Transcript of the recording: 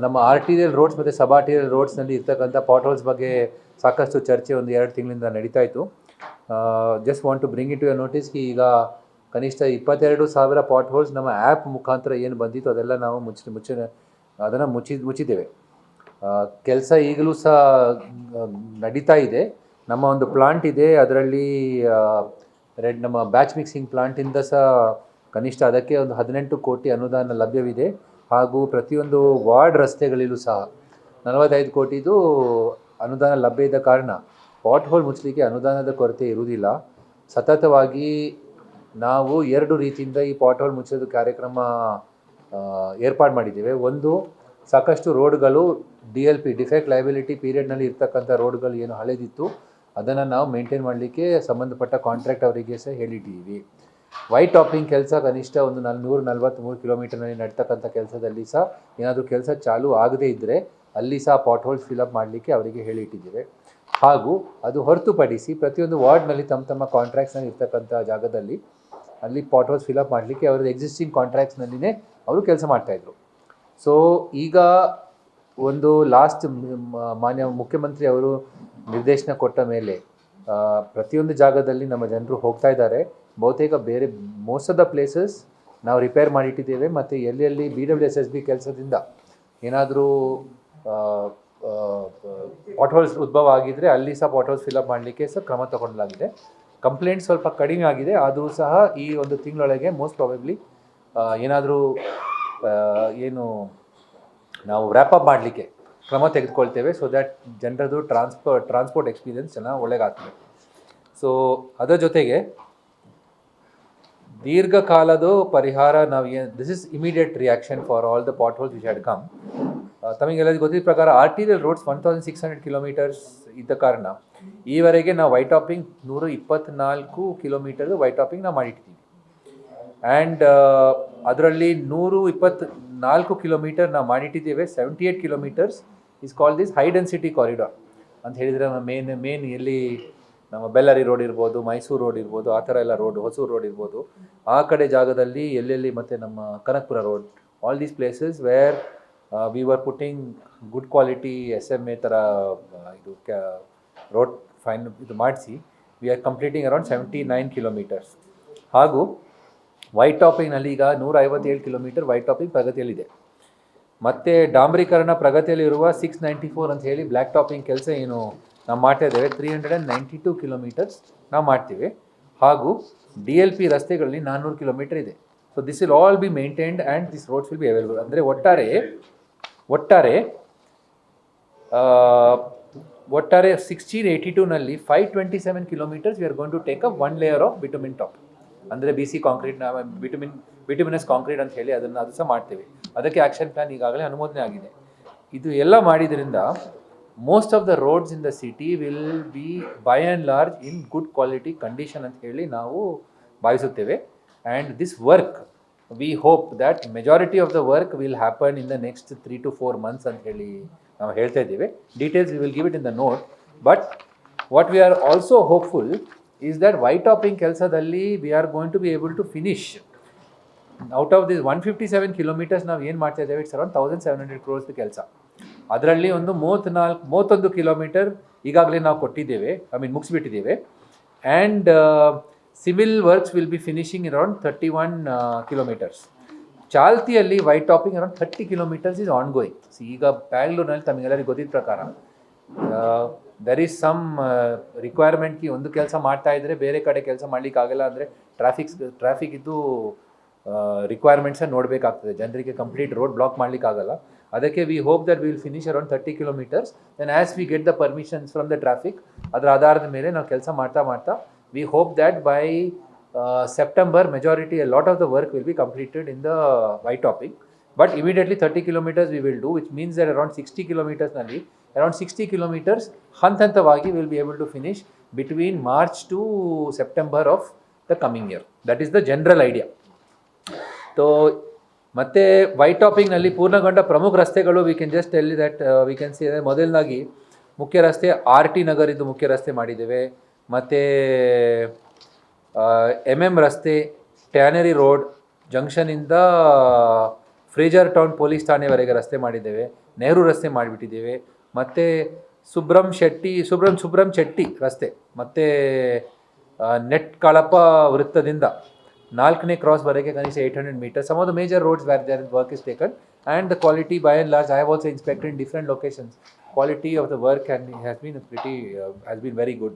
ನಮ್ಮ arterial roads ಮತ್ತು ಸಬ್ arterial ರೋಡ್ಸ್ನಲ್ಲಿ ಇರ್ತಕ್ಕಂಥ ಪಾಟ್ ಹೋಲ್ಸ್ ಬಗ್ಗೆ ಸಾಕಷ್ಟು ಚರ್ಚೆ ಒಂದು 2 ತಿಂಗಳಿಂದ ನಡೀತಾ ಇತ್ತು. Just want to bring it to your notice ಈಗ ಕನಿಷ್ಠ 22,000 ಪಾಟ್ ಹೋಲ್ಸ್ ನಮ್ಮ ಆ್ಯಪ್ ಮುಖಾಂತರ ಏನು ಬಂದಿತ್ತು ಅದೆಲ್ಲ ನಾವು ಅದನ್ನು ಮುಚ್ಚಿದ್ದೇವೆ. ಕೆಲಸ ಈಗಲೂ ಸಹ ನಡೀತಾ ಇದೆ. ನಮ್ಮ ಒಂದು ಪ್ಲಾಂಟ್ ಇದೆ, ಅದರಲ್ಲಿ ನಮ್ಮ ಬ್ಯಾಚ್ ಮಿಕ್ಸಿಂಗ್ ಪ್ಲಾಂಟಿಂದ ಸಹ ಕನಿಷ್ಠ ಅದಕ್ಕೆ ಒಂದು 18 ಕೋಟಿ ಅನುದಾನ ಲಭ್ಯವಿದೆ. ಹಾಗೂ ಪ್ರತಿಯೊಂದು ವಾರ್ಡ್ ರಸ್ತೆಗಳಲ್ಲೂ ಸಹ 45 ಕೋಟಿದು ಅನುದಾನ ಲಭ್ಯ ಇದ್ದ ಕಾರಣ ಪಾಟ್ ಹೋಲ್ ಮುಚ್ಚಲಿಕ್ಕೆ ಅನುದಾನದ ಕೊರತೆ ಇರುವುದಿಲ್ಲ. ಸತತವಾಗಿ ನಾವು 2 ರೀತಿಯಿಂದ ಈ ಪಾಟ್ ಹೋಲ್ ಮುಚ್ಚೋದು ಕಾರ್ಯಕ್ರಮ ಏರ್ಪಾಡು ಮಾಡಿದ್ದೇವೆ. ಒಂದು, ಸಾಕಷ್ಟು ರೋಡ್ಗಳು DLP ಡಿಫೆಕ್ಟ್ ಲಯಬಿಲಿಟಿ ಪೀರಿಯಡ್ನಲ್ಲಿ ಇರ್ತಕ್ಕಂಥ ರೋಡ್ಗಳು ಏನು ಹಳೆದಿತ್ತು ಅದನ್ನು ನಾವು ಮೇಂಟೈನ್ ಮಾಡಲಿಕ್ಕೆ ಸಂಬಂಧಪಟ್ಟ ಕಾಂಟ್ರಾಕ್ಟ್ ಅವರಿಗೆ ಸಹ ಹೇಳಿದ್ದೀವಿ. ವೈಟ್ ಟಾಪಿಂಗ್ ಕೆಲಸ ಕನಿಷ್ಠ ಒಂದು 143 ಕಿಲೋಮೀಟರ್ನಲ್ಲಿ ನಡ್ತಕ್ಕಂಥ ಕೆಲಸದಲ್ಲಿ ಸಹ ಏನಾದರೂ ಕೆಲಸ ಚಾಲೂ ಆಗದೇ ಇದ್ದರೆ ಅಲ್ಲಿ ಸಹ ಪಾಟ್ ಹೋಲ್ಸ್ ಫಿಲಪ್ ಮಾಡಲಿಕ್ಕೆ ಅವರಿಗೆ ಹೇಳಿಟ್ಟಿದ್ದೇವೆ. ಹಾಗೂ ಅದು ಹೊರತುಪಡಿಸಿ ಪ್ರತಿಯೊಂದು ವಾರ್ಡ್ನಲ್ಲಿ ತಮ್ಮ ಕಾಂಟ್ರಾಕ್ಟ್ಸ್ನಲ್ಲಿ ಇರ್ತಕ್ಕಂಥ ಜಾಗದಲ್ಲಿ ಅಲ್ಲಿ ಪಾಟ್ ಹೋಲ್ಸ್ ಫಿಲಪ್ ಮಾಡಲಿಕ್ಕೆ ಅವರದ್ದು ಎಕ್ಸಿಸ್ಟಿಂಗ್ ಕಾಂಟ್ರಾಕ್ಟ್ಸ್ನಲ್ಲಿನೇ ಅವರು ಕೆಲಸ ಮಾಡ್ತಾಯಿದ್ರು. ಸೊ ಈಗ ಒಂದು ಲಾಸ್ಟ್ ಮಾನ್ಯ ಮುಖ್ಯಮಂತ್ರಿ ಅವರು ನಿರ್ದೇಶನ ಕೊಟ್ಟ ಮೇಲೆ ಪ್ರತಿಯೊಂದು ಜಾಗದಲ್ಲಿ ನಮ್ಮ ಜನರು ಹೋಗ್ತಾ ಇದ್ದಾರೆ. ಬಹುತೇಕ ಬೇರೆ ಮೋಸ್ಟ್ ಆಫ್ ದ ಪ್ಲೇಸಸ್ ನಾವು ರಿಪೇರ್ ಮಾಡಿಟ್ಟಿದ್ದೇವೆ. ಮತ್ತು ಎಲ್ಲೆಲ್ಲಿ BWSSB ಕೆಲಸದಿಂದ ಏನಾದರೂ ಪಾಟ್ ಹೋಲ್ಸ್ ಉದ್ಭವ ಆಗಿದ್ದರೆ ಅಲ್ಲಿ ಸಹ ಪಾಟ್ ಹೋಲ್ಸ್ ಫಿಲಪ್ ಮಾಡಲಿಕ್ಕೆ ಸಹ ಕ್ರಮ ತಗೊಳ್ಳಲಾಗಿದೆ. ಕಂಪ್ಲೇಂಟ್ ಸ್ವಲ್ಪ ಕಡಿಮೆ ಆಗಿದೆ, ಆದರೂ ಸಹ ಈ ಒಂದು ತಿಂಗಳೊಳಗೆ ಮೋಸ್ಟ್ ಪ್ರಾಬಬ್ಲಿ ಏನಾದರೂ ಏನು ನಾವು ವ್ರ್ಯಾಪಪ್ ಮಾಡಲಿಕ್ಕೆ ಕ್ರಮ ತೆಗೆದುಕೊಳ್ತೇವೆ. ಸೊ ದ್ಯಾಟ್ ಜನರದು ಟ್ರಾನ್ಸ್ಪೋರ್ಟ್ ಎಕ್ಸ್ಪೀರಿಯನ್ಸ್ ಚೆನ್ನಾಗಿ ಒಳ್ಳೆಗಾಗ್ತದೆ. ಸೊ ಅದರ ಜೊತೆಗೆ ದೀರ್ಘಕಾಲದ ಪರಿಹಾರ ನಾವು this is immediate reaction for all the pot holes which had come. ತಮಗೆಲ್ಲರಿಗೂ ಗೊತ್ತಿದ್ದ ಪ್ರಕಾರ ಆರ್ಟಿರಿಯಲ್ ರೋಡ್ಸ್ 1600 ಕಿಲೋಮೀಟರ್ಸ್ ಇದ್ದ ಕಾರಣ ಈವರೆಗೆ ನಾವು white topping 124 kilometre white topping ನಾವು ಮಾಡಿಟ್ಟಿದ್ದೀವಿ. ಆ್ಯಂಡ್ ಅದರಲ್ಲಿ 124 ಕಿಲೋಮೀಟರ್ ನಾವು ಮಾಡಿಟ್ಟಿದ್ದೇವೆ. 78 kilometres is called this high density corridor ಅಂತ ಹೇಳಿದರೆ ಮೇನ್ ಎಲ್ಲಿ ನಮ್ಮ ಬೆಳ್ಳಾರಿ ರೋಡ್ ಇರ್ಬೋದು, ಮೈಸೂರು ರೋಡ್ ಇರ್ಬೋದು, ಆ ಥರ ಎಲ್ಲ ರೋಡ್, ಹೊಸೂರು ರೋಡ್ ಇರ್ಬೋದು, ಆ ಕಡೆ ಜಾಗದಲ್ಲಿ ಎಲ್ಲೆಲ್ಲಿ ಮತ್ತು ನಮ್ಮ Kanakapura road, all these places where we were putting good quality SMA ಥರ ಇದು ರೋಡ್ ಇದು ಮಾಡಿಸಿ we are completing around 79 kilometres. ಹಾಗೂ ವೈಟ್ ಟಾಪಿಂಗ್ನಲ್ಲಿ ಈಗ 157 ಕಿಲೋಮೀಟರ್ ವೈಟ್ ಟಾಪಿಂಗ್ ಪ್ರಗತಿಯಲ್ಲಿದೆ. ಮತ್ತು ಡಾಂಬರೀಕರಣ ಪ್ರಗತಿಯಲ್ಲಿರುವ 694 ಅಂತ ಹೇಳಿ ಬ್ಲ್ಯಾಕ್ ಟಾಪಿಂಗ್ ಕೆಲಸ ಏನು ನಾವು ಮಾಡ್ತಾ ಇದ್ದೇವೆ. 392 ಕಿಲೋಮೀಟರ್ಸ್ ನಾವು ಮಾಡ್ತೀವಿ. ಹಾಗೂ DLP ರಸ್ತೆಗಳಲ್ಲಿ 400 ಕಿಲೋಮೀಟರ್ ಇದೆ. So this will all be maintained and this roads will be available. ಅಂದರೆ ಒಟ್ಟಾರೆ 1682ನಲ್ಲಿ 527 kilometres we are going to take up 1 layer of bitumen top, ಅಂದರೆ BC ಕಾಂಕ್ರೀಟ್, ಬಿಟುಮಿನಸ್ ಕಾಂಕ್ರೀಟ್ ಅಂತ ಹೇಳಿ ಅದು ಸಹ ಮಾಡ್ತೀವಿ. ಅದಕ್ಕೆ ಆ್ಯಕ್ಷನ್ ಪ್ಲಾನ್ ಈಗಾಗಲೇ ಅನುಮೋದನೆ ಆಗಿದೆ. ಇದು ಎಲ್ಲ ಮಾಡಿದ್ರಿಂದ most of the roads in the city will be by and large in good quality condition ಅಂತ ಹೇಳಿ ನಾವು ಭಾವಿಸುತ್ತೇವೆ. And this work we hope that majority of the work will happen in the next 3 to 4 months ಅಂತ ಹೇಳಿ ನಾವು ಹೇಳ್ತಾ ಇದ್ದೀವಿ. Details we will give it in the note. But what we are also hopeful is that white topping ಕೆಲಸದಲ್ಲಿ V are going to be able to finish out of this 157 kilometres ನಾವು ಏನು ಮಾಡ್ತಾ ಇದ್ದೇವೆ, ಇಟ್ಸ್ ಅರೌಂಡ್ 1700 crores ಕೆಲಸ. ಅದರಲ್ಲಿ ಒಂದು 31 kilometre ಈಗಾಗಲೇ ನಾವು ಕೊಟ್ಟಿದ್ದೇವೆ, ಮುಗಿಸ್ಬಿಟ್ಟಿದ್ದೇವೆ. And civil works will be finishing around 31 kilometres. ಚಾಲ್ತಿಯಲ್ಲಿ white topping around 30 kilometres is ongoing. ಈಗ ಬ್ಯಾಂಗ್ಳೂರಿನಲ್ಲಿ ತಮಗೆಲ್ಲರಿಗೂ ಗೊತ್ತಿದ್ದ ಪ್ರಕಾರ ದರ್ ಈಸ್ ಸಮ್ ರಿಕ್ವೈರ್ಮೆಂಟ್ಗೆ ಒಂದು ಕೆಲಸ ಮಾಡ್ತಾ ಇದ್ದರೆ ಬೇರೆ ಕಡೆ ಕೆಲಸ ಮಾಡಲಿಕ್ಕಾಗಲ್ಲ. ಅಂದರೆ ಟ್ರಾಫಿಕ್ ಇದ್ದು ರಿಕ್ವೈರ್ಮೆಂಟ್ಸನ್ನು ನೋಡಬೇಕಾಗ್ತದೆ, ಜನರಿಗೆ ಕಂಪ್ಲೀಟ್ ರೋಡ್ ಬ್ಲಾಕ್ ಮಾಡಲಿಕ್ಕಾಗಲ್ಲ. ಅದಕ್ಕೆ we hope that will finish around 30 kilometres. Then as we get the permissions from the traffic, ಅದರ ಆಧಾರದ ಮೇಲೆ ನಾವು ಕೆಲಸ ಮಾಡ್ತಾ we hope that by September majority a lot of the work will be completed in the white topping. But immediately 30 kilometers we will do, which means that around 60 kilometers ನಲ್ಲಿ around 60 kilometers ಹಂತವಾಗಿ will be able to finish between March to September of the coming year. That is the general idea. So ಮತ್ತು white ಟಾಪಿಂಗ್ನಲ್ಲಿ ಪೂರ್ಣಗೊಂಡ ಪ್ರಮುಖ ರಸ್ತೆಗಳು we can just tell that we can see ಮೊದಲನಾಗಿ ಮುಖ್ಯ ರಸ್ತೆ RT ನಗರ್ ಇದು ಮುಖ್ಯ ರಸ್ತೆ ಮಾಡಿದ್ದೇವೆ. ಮತ್ತು MM ರಸ್ತೆ, ಟ್ಯಾನರಿ ರೋಡ್ ಜಂಕ್ಷನಿಂದ ಫ್ರೇಜರ್ ಟೌನ್ ಪೊಲೀಸ್ ಠಾಣೆವರೆಗೆ ರಸ್ತೆ ಮಾಡಿದ್ದೇವೆ, ನೆಹರು ರಸ್ತೆ ಮಾಡಿಬಿಟ್ಟಿದ್ದೇವೆ, ಮತ್ತು ಸುಬ್ರಂ ಶೆಟ್ಟಿ ರಸ್ತೆ, ಮತ್ತು ನೆಟ್ ಕಳಪ ವೃತ್ತದಿಂದ 4ನೇ ಕ್ರಾಸ್ವರೆಗೆ ಕನಿಷ್ಠ 800 meters. Some of the major roads where their work is taken, and the quality by and large, I have also inspected in different locations. Quality of the work has been very good.